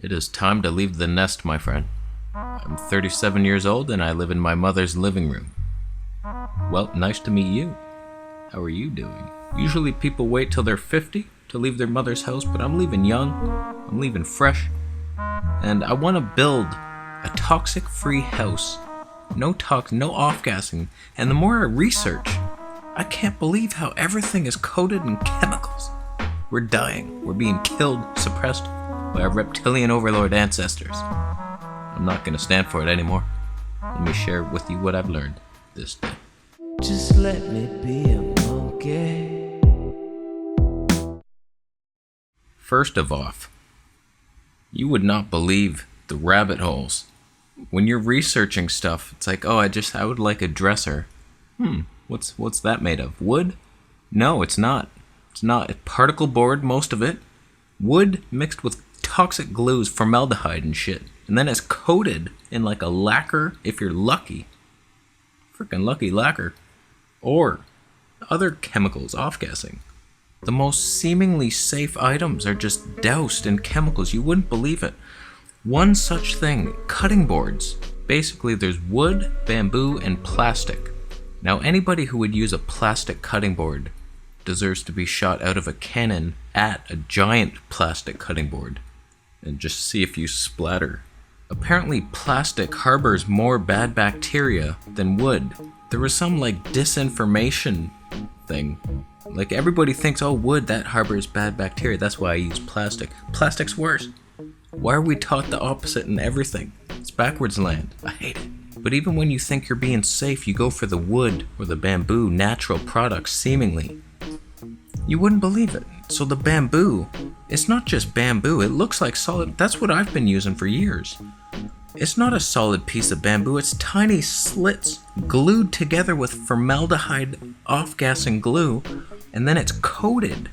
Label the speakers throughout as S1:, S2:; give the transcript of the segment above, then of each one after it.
S1: It is time to leave the nest, my friend. I'm 37 years old and I live in my mother's living room. Well, nice to meet you. How are you doing? Usually people wait till they're 50 to leave their mother's house, but I'm leaving young, I'm leaving fresh, and I want to build a toxic-free house. No off-gassing, and the more I research, I can't believe how everything is coated in chemicals. We're dying, we're being killed, suppressed by our reptilian overlord ancestors. I'm not gonna stand for it anymore. Let me share with you what I've learned this day.
S2: Just let me be a monkey.
S1: First of all, you would not believe the rabbit holes. When you're researching stuff, it's like, oh, I would like a dresser. What's that made of? Wood? No, it's not. It's not. It's particle board, most of it. Wood mixed with toxic glues, formaldehyde and shit. And then it's coated in like a lacquer, if you're lucky. Freaking lucky lacquer. Or other chemicals, off-gassing. The most seemingly safe items are just doused in chemicals. You wouldn't believe it. One such thing, cutting boards. Basically, there's wood, bamboo, and plastic. Now, anybody who would use a plastic cutting board deserves to be shot out of a cannon at a giant plastic cutting board and just see if you splatter. Apparently, plastic harbors more bad bacteria than wood. There was some disinformation thing. Everybody thinks, oh, wood, that harbors bad bacteria. That's why I use plastic. Plastic's worse. Why are we taught the opposite in everything? It's backwards land. I hate it. But even when you think you're being safe, you go for the wood or the bamboo, natural products, seemingly. You wouldn't believe it. So the bamboo, it's not just bamboo. It looks like solid. That's what I've been using for years. It's not a solid piece of bamboo. It's tiny slits glued together with formaldehyde off-gassing glue, and then it's coated,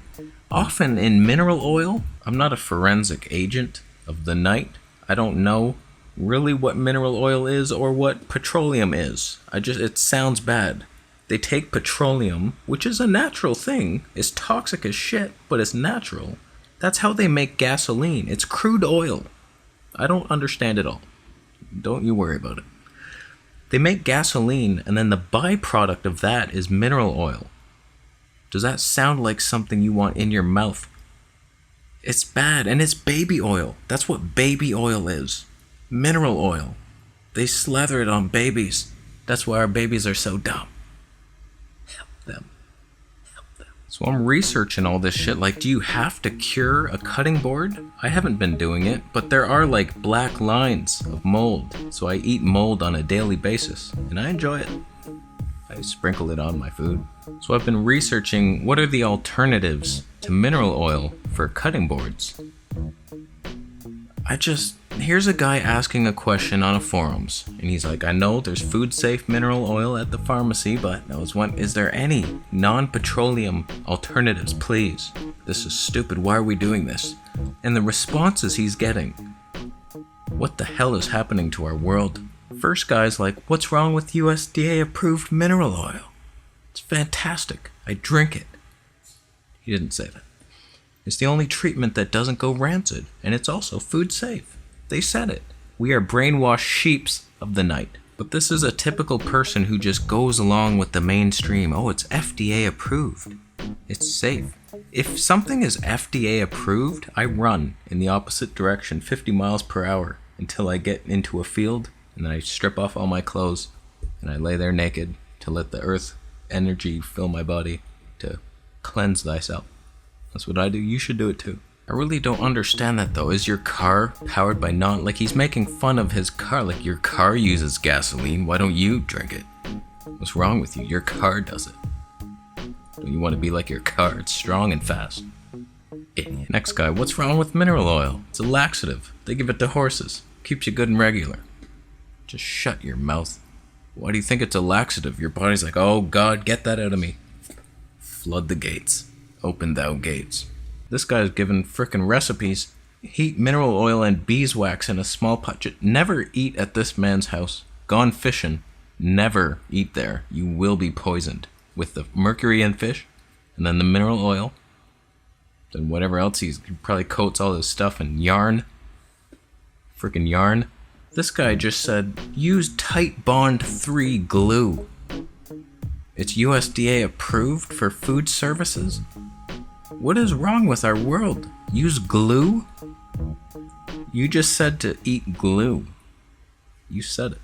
S1: often in mineral oil. I'm not a forensic agent of the night. I don't know really what mineral oil is or what petroleum is. It sounds bad. They take petroleum, which is a natural thing. It's toxic as shit, but it's natural. That's how they make gasoline. It's crude oil. I don't understand it all. Don't you worry about it. They make gasoline, and then the byproduct of that is mineral oil. Does that sound like something you want in your mouth? It's bad, and it's baby oil. That's what baby oil is. Mineral oil. They slather it on babies. That's why our babies are so dumb. Help them. Help them. So I'm researching all this shit. Do you have to cure a cutting board? I haven't been doing it, but there are black lines of mold. So I eat mold on a daily basis, and I enjoy it. I sprinkle it on my food. So I've been researching what are the alternatives to mineral oil for cutting boards. Here's a guy asking a question on a forums, and he's like, I know there's food safe mineral oil at the pharmacy, but is there any non-petroleum alternatives, please? This is stupid, why are we doing this? And the responses he's getting, what the hell is happening to our world? First guy's like, what's wrong with USDA approved mineral oil? It's fantastic, I drink it. He didn't say that. It's the only treatment that doesn't go rancid, and it's also food safe. They said it. We are brainwashed sheeps of the night. But this is a typical person who just goes along with the mainstream. Oh, it's FDA approved. It's safe. If something is FDA approved, I run in the opposite direction 50 miles per hour until I get into a field, and then I strip off all my clothes, and I lay there naked to let the earth energy fill my body to cleanse thyself. That's what I do. You should do it too. I really don't understand that though. Is your car powered by he's making fun of his car. Your car uses gasoline. Why don't you drink it? What's wrong with you? Your car does it. Don't you want to be like your car? It's strong and fast. Idiot. Next guy, what's wrong with mineral oil? It's a laxative. They give it to horses. Keeps you good and regular. Just shut your mouth. Why do you think it's a laxative? Your body's like, oh God, get that out of me. Flood the gates. Open thou gates. This guy's given frickin' recipes. Heat mineral oil and beeswax in a small pot. Never eat at this man's house. Gone fishing. Never eat there. You will be poisoned with the mercury in fish, and then the mineral oil, then whatever else he probably coats all his stuff in yarn. Freaking yarn. This guy just said, use Tight Bond 3 glue. It's USDA approved for food services? What is wrong with our world? Use glue? You just said to eat glue. You said it.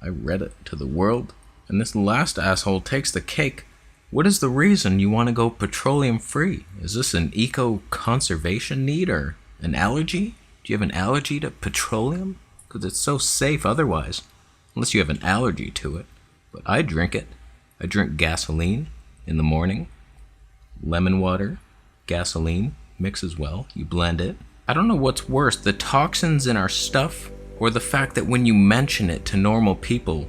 S1: I read it to the world. And this last asshole takes the cake. What is the reason you want to go petroleum free? Is this an eco-conservation need or an allergy? Do you have an allergy to petroleum? Because it's so safe otherwise, unless you have an allergy to it. But I drink it. I drink gasoline in the morning. Lemon water, gasoline, mixes well. You blend it. I don't know what's worse, the toxins in our stuff or the fact that when you mention it to normal people,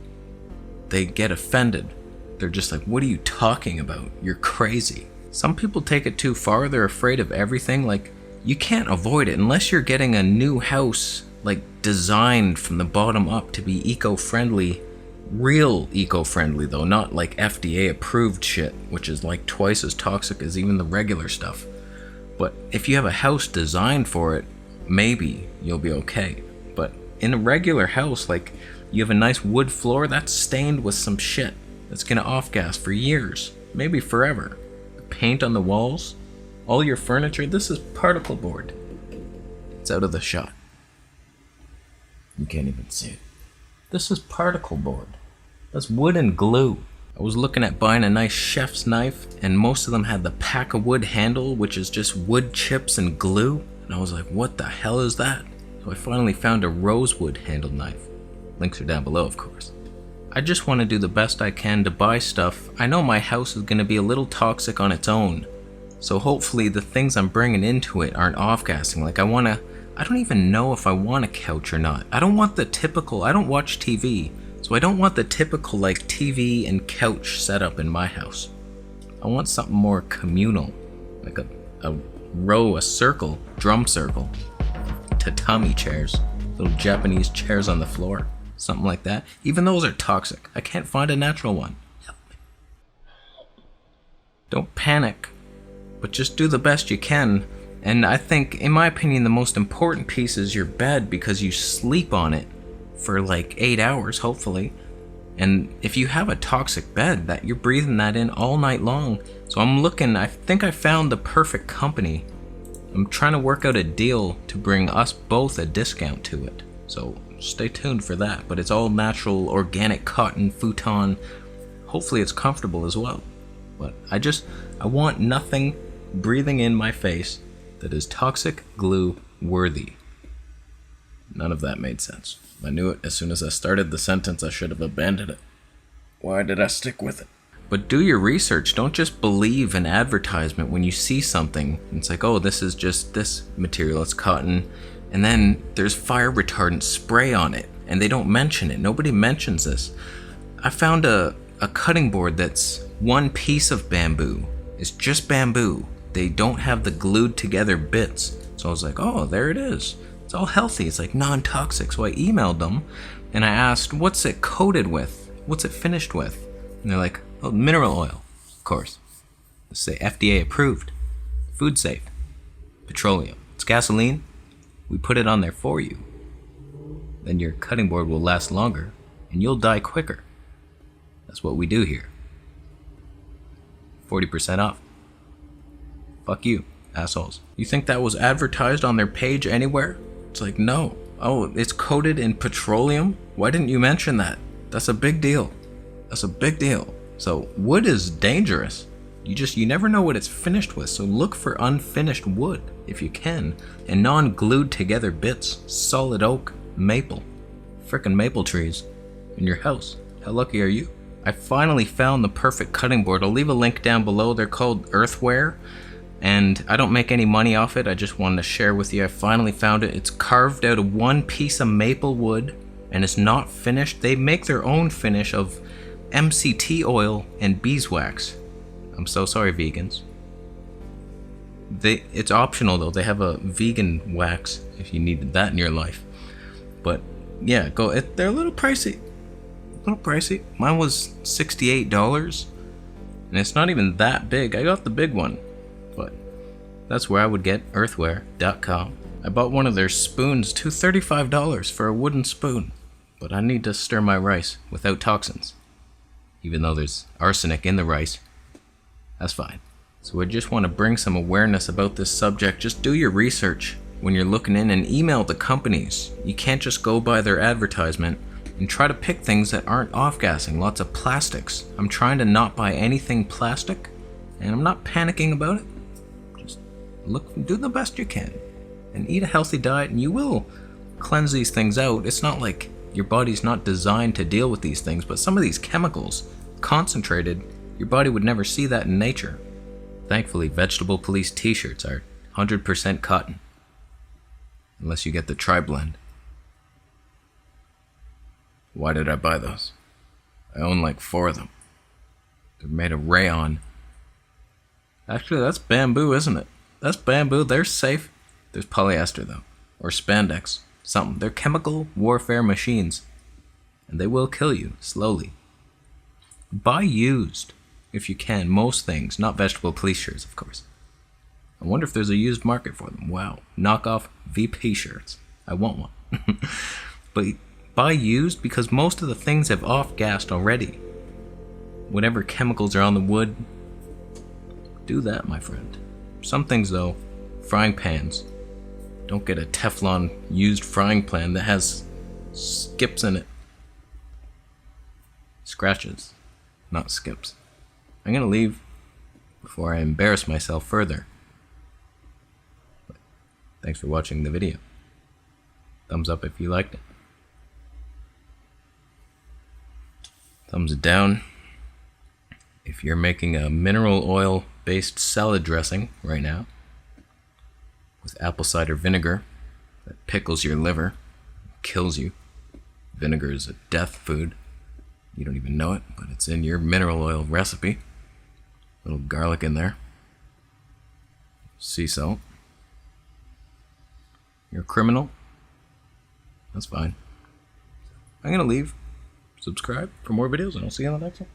S1: they get offended. They're just like, what are you talking about? You're crazy. Some people take it too far. They're afraid of everything. Like, you can't avoid it unless you're getting a new house, like designed from the bottom up to be eco-friendly. Real eco-friendly though, not like FDA approved shit, which is like twice as toxic as even the regular stuff. But if you have a house designed for it, maybe you'll be okay. But in a regular house, like, you have a nice wood floor that's stained with some shit that's gonna off-gas for years, maybe forever. The paint on the walls, all your furniture, this is particle board. It's out of the shot. You can't even see it. This is particle board. That's wood and glue. I was looking at buying a nice chef's knife, and most of them had the pack of wood handle, which is just wood chips and glue. And I was like, what the hell is that? So I finally found a rosewood handled knife. Links are down below, of course. I just want to do the best I can to buy stuff. I know my house is going to be a little toxic on its own, so hopefully the things I'm bringing into it aren't off-gassing. Like, I don't even know if I want a couch or not. I don't want the typical, I don't watch TV, so I don't want the typical like TV and couch setup in my house. I want something more communal, like a row, a circle, drum circle, tatami chairs, little Japanese chairs on the floor. Something like that. Even those are toxic. I can't find a natural one. Help me. Don't panic, but just do the best you can. And I think, in my opinion, the most important piece is your bed, because you sleep on it for like 8 hours, hopefully. And if you have a toxic bed, that you're breathing that in all night long. So I'm looking, I think I found the perfect company. I'm trying to work out a deal to bring us both a discount to it. So stay tuned for that, but it's all natural, organic cotton futon. Hopefully it's comfortable as well. But I want nothing breathing in my face that is toxic glue worthy. None of that made sense. I knew it as soon as I started the sentence. I should have abandoned it. Why did I stick with it? But do your research. Don't just believe an advertisement when you see something. It's like, oh, this is just this material, it's cotton. And then there's fire retardant spray on it, and they don't mention it. Nobody mentions this. I found a cutting board that's one piece of bamboo. It's just bamboo. They don't have the glued together bits. So I was like, oh, there it is. It's all healthy. It's like non-toxic. So I emailed them, and I asked, what's it coated with? What's it finished with? And they're like, oh, mineral oil, of course. They say FDA approved, food safe, petroleum. It's gasoline. We put it on there for you. Then your cutting board will last longer, and you'll die quicker. That's what we do here. 40% off. Fuck you, assholes. You think that was advertised on their page anywhere? It's like, no. Oh, it's coated in petroleum? Why didn't you mention that? That's a big deal. That's a big deal. So wood is dangerous. You never know what it's finished with, so look for unfinished wood if you can, and non-glued together bits, solid oak, maple. Frickin' maple trees in your house. How lucky are you? I finally found the perfect cutting board. I'll leave a link down below. They're called FOOTWEAR, and I don't make any money off it. I just wanted to share with you. I finally found it. It's carved out of one piece of maple wood, and it's not finished. They make their own finish of MCT oil and beeswax. I'm so sorry, vegans. It's optional though. They have a vegan wax if you needed that in your life. But yeah, they're a little pricey. Mine was $68, and it's not even that big. I got the big one, but that's where I would get earthware.com. I bought one of their spoons, $235 for a wooden spoon, but I need to stir my rice without toxins. Even though there's arsenic in the rice, that's fine. So I just want to bring some awareness about this subject. Just do your research when you're looking in and email the companies. You can't just go by their advertisement and try to pick things that aren't off-gassing. Lots of plastics. I'm trying to not buy anything plastic, and I'm not panicking about it. Just do the best you can and eat a healthy diet, and you will cleanse these things out. It's not like your body's not designed to deal with these things, but some of these chemicals, concentrated, your body would never see that in nature. Thankfully, Vegetable Police t-shirts are 100% cotton. Unless you get the tri-blend. Why did I buy those? I own like 4 of them. They're made of rayon. Actually, that's bamboo, isn't it? That's bamboo. They're safe. There's polyester, though. Or spandex. Something. They're chemical warfare machines. And they will kill you, slowly. Buy used, if you can. Most things. Not Vegetable Police shirts, of course. I wonder if there's a used market for them. Wow. Knockoff VP shirts. I want one. But buy used, because most of the things have off-gassed already. Whatever chemicals are on the wood, do that, my friend. Some things, though, frying pans. Don't get a Teflon used frying pan that has skips in it. Scratches, not skips. I'm gonna leave before I embarrass myself further. But thanks for watching the video. Thumbs up if you liked it. Thumbs down if you're making a mineral oil based salad dressing right now with apple cider vinegar that pickles your liver, kills you. Vinegar is a death food. You don't even know it, but it's in your mineral oil recipe. A little garlic in there. Sea salt. You're a criminal. That's fine. I'm gonna leave. Subscribe for more videos, and I'll see you on the next one.